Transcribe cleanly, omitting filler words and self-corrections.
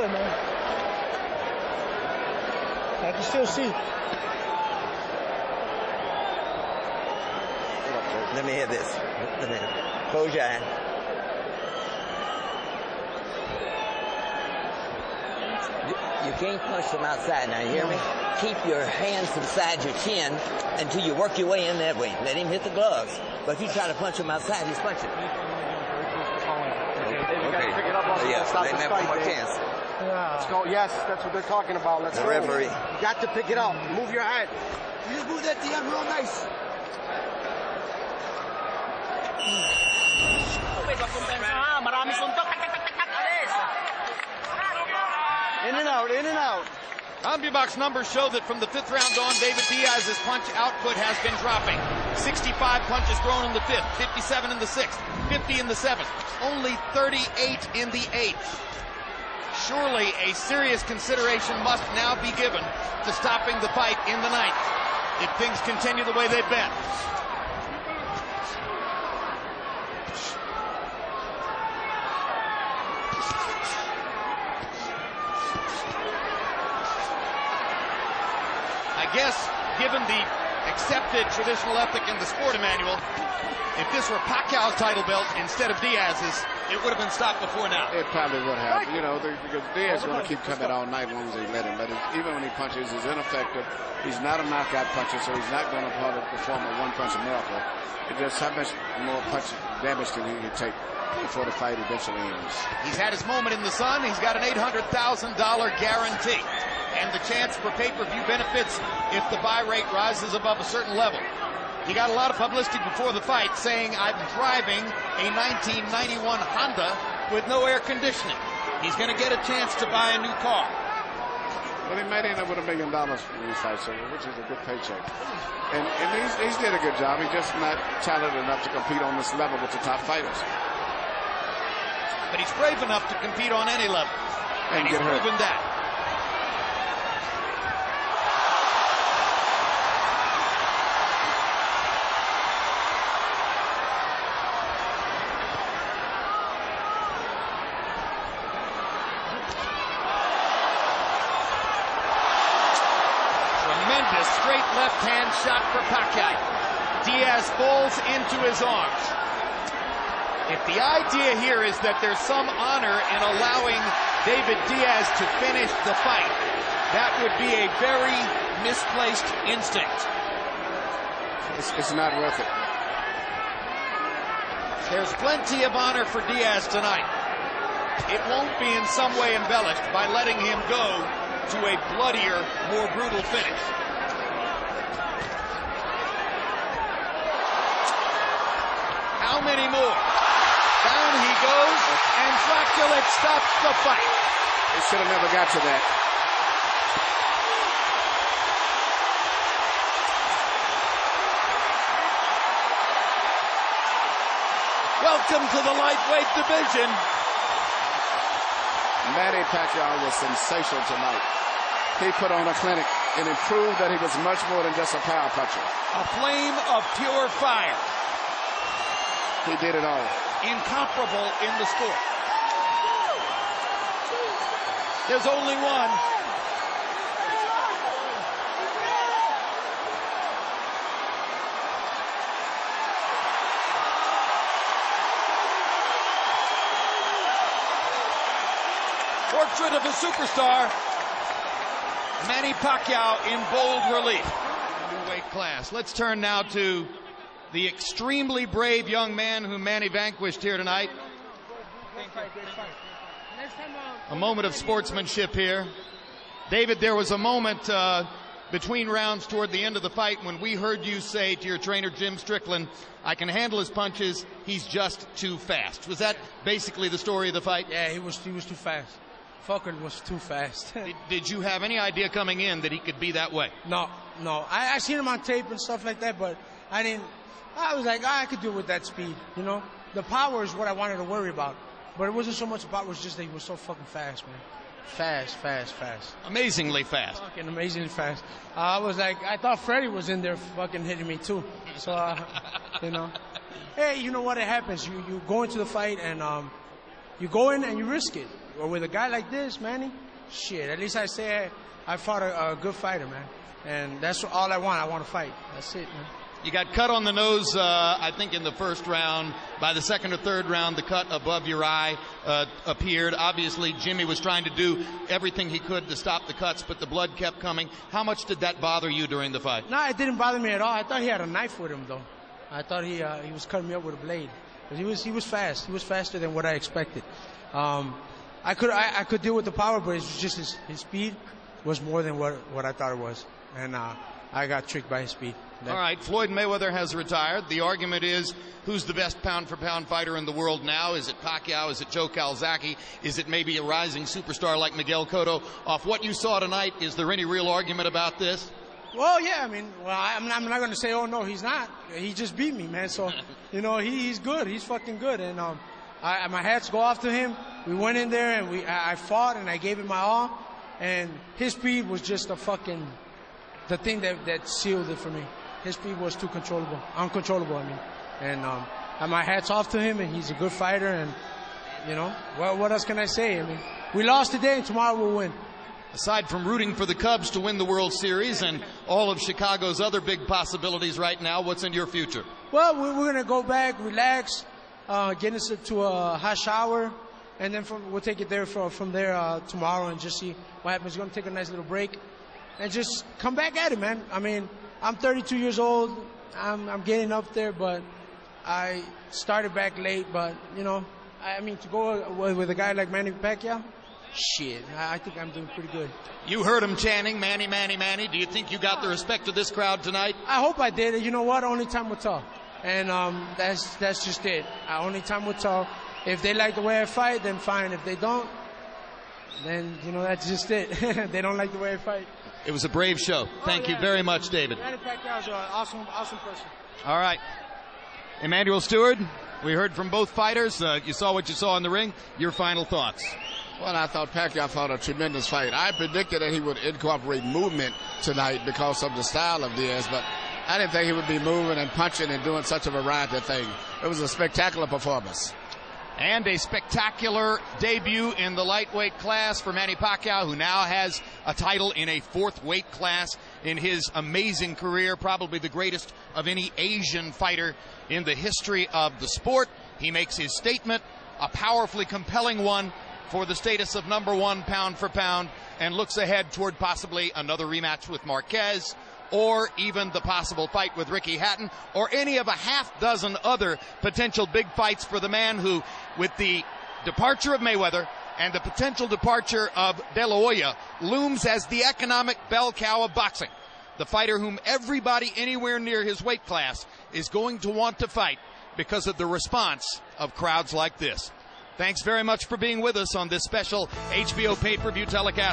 good, man. I can still see. Let me hear this. Let me close your eye. You can't punch from outside. Now, you hear me? Keep your hands beside your chin until you work your way in that way. Let him hit the gloves. But if you try to punch him outside, he's punching. Okay. Pick it up also. Yeah, Stop let the him have one fight, more Dave. chance. Let's go. Yes, that's what they're talking about. Let's The go. referee. You got to pick it up. Move your head. You just move that Diaz real nice. In and out, in and out. CompuBox numbers show that from the 5th round on, David Diaz's punch output has been dropping. 65 punches thrown in the 5th, 57 in the 6th, 50 in the 7th, only 38 in the 8th. Surely a serious consideration must now be given to stopping the fight in the 9th if things continue the way they've been. I guess, given the accepted traditional ethic in the sport manual, if this were Pacquiao's title belt instead of Diaz's, it would have been stopped before now. It probably would have. You know, because Diaz is going to keep coming all night long as they let him. But even when he punches, he's ineffective. He's not a knockout puncher, so he's not going to perform a one-punch miracle. It just how much more punch damage can he take before the fight eventually ends. He's had his moment in the sun. He's got an $800,000 guarantee and the chance for pay-per-view benefits if the buy rate rises above a certain level. He got a lot of publicity before the fight saying, I'm driving a 1991 Honda with no air conditioning. He's going to get a chance to buy a new car. Well, he might end up with $1 million from these fights, which is a good paycheck. And he's did a good job. He's just not talented enough to compete on this level with the top fighters. But he's brave enough to compete on any level. And he's proven that. Tremendous straight left-hand shot for Pacquiao. Diaz falls into his arms. If the idea here is that there's some honor in allowing David Diaz to finish the fight, that would be a very misplaced instinct. It's not worth it. There's plenty of honor for Diaz tonight. It won't be in some way embellished by letting him go to a bloodier, more brutal finish. How many more? Down he goes, and Dracula stops the fight. He should have never got to that. Welcome to the lightweight division. Manny Pacquiao was sensational tonight. He put on a clinic and it proved that he was much more than just a power puncher. A flame of pure fire. He did it all. Incomparable in the sport. There's only one. Portrait of a superstar. Manny Pacquiao in bold relief. New weight class. Let's turn now to the extremely brave young man whom Manny vanquished here tonight. A moment of sportsmanship here. David, there was a moment between rounds toward the end of the fight when we heard you say to your trainer, Jim Strickland, I can handle his punches, he's just too fast. Was that basically the story of the fight? Yeah, he was too fast. Fucker was too fast. Did you have any idea coming in that he could be that way? No. I seen him on tape and stuff like that, but I didn't. I was like, I could do it with that speed, you know? The power is what I wanted to worry about. But it wasn't so much about it, was just that he was so fucking fast, man. Fast. Amazingly fast. Fucking amazingly fast. I was like, I thought Freddie was in there fucking hitting me too. So, you know. Hey, you know what? It happens. You go into the fight and you go in and you risk it. Or with a guy like this, Manny, shit, at least I say I fought a good fighter, man. And that's all I want. I want to fight. That's it, man. You got cut on the nose, I think, in the first round. By the second or third round, the cut above your eye appeared. Obviously, Jimmy was trying to do everything he could to stop the cuts, but the blood kept coming. How much did that bother you during the fight? No, it didn't bother me at all. I thought he had a knife with him, though. I thought he was cutting me up with a blade. But he was fast. He was faster than what I expected. I could deal with the power, but it was just his speed was more than what I thought it was. And I got tricked by his speed. All right, Floyd Mayweather has retired. The argument is, who's the best pound-for-pound fighter in the world now? Is it Pacquiao? Is it Joe Calzaghe? Is it maybe a rising superstar like Miguel Cotto? Off what you saw tonight, is there any real argument about this? Well, yeah, I mean, I'm not going to say, oh, no, he's not. He just beat me, man. So, you know, he's good. He's fucking good. And my hats go off to him. We went in there, and I fought, and I gave it my all. And his speed was just the thing that sealed it for me. His speed was too uncontrollable, I mean. And my hat's off to him, and he's a good fighter. And, you know, what else can I say? I mean, we lost today, and tomorrow we'll win. Aside from rooting for the Cubs to win the World Series and all of Chicago's other big possibilities right now, what's in your future? Well, we're going to go back, relax, get us to a hot shower, and then we'll take it there from there tomorrow and just see what happens. We're going to take a nice little break and just come back at it, man. I mean, I'm 32 years old. I'm getting up there, but I started back late. But, you know, I mean, to go with a guy like Manny Pacquiao, shit, I think I'm doing pretty good. You heard him chanting, Manny, Manny, Manny. Do you think you got the respect of this crowd tonight? I hope I did. You know what? Only time will tell. And that's just it. Only time will tell. If they like the way I fight, then fine. If they don't, then, you know, that's just it. They don't like the way I fight. It was a brave show. Thank you very much, David. Manny Pacquiao is an awesome person. All right. Emmanuel Stewart, we heard from both fighters. You saw what you saw in the ring. Your final thoughts. Well, I thought Pacquiao fought a tremendous fight. I predicted that he would incorporate movement tonight because of the style of Diaz, but I didn't think he would be moving and punching and doing such a variety of things. It was a spectacular performance. And a spectacular debut in the lightweight class for Manny Pacquiao, who now has a title in a fourth weight class in his amazing career, probably the greatest of any Asian fighter in the history of the sport. He makes his statement, a powerfully compelling one, for the status of #1 pound for pound, and looks ahead toward possibly another rematch with Marquez, or even the possible fight with Ricky Hatton, or any of a half dozen other potential big fights for the man who, with the departure of Mayweather and the potential departure of De La Hoya, looms as the economic bell cow of boxing. The fighter whom everybody anywhere near his weight class is going to want to fight because of the response of crowds like this. Thanks very much for being with us on this special HBO pay-per-view telecast.